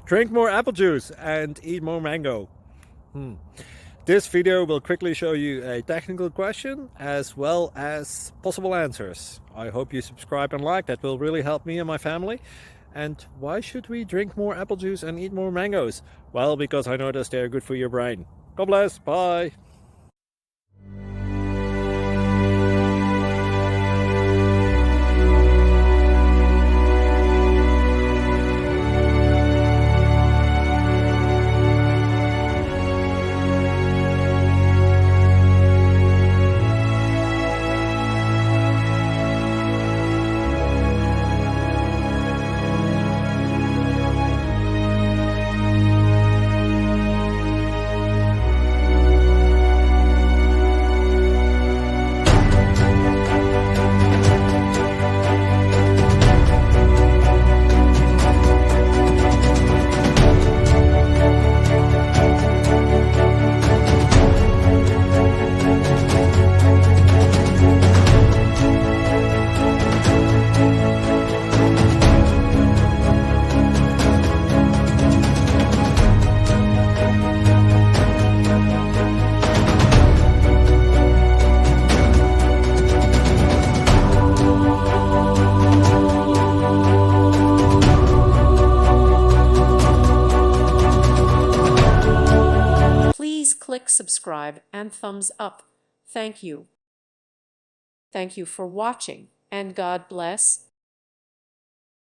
Drink more apple juice and eat more mango. This video will quickly show you a technical question as well as possible answers. I hope you subscribe and like, that will really help me and my family. And why should we drink more apple juice and eat more mangoes? Well, because I noticed they're good for your brain. God bless, bye! Please click subscribe and thumbs up. Thank you. Thank you for watching, and God bless.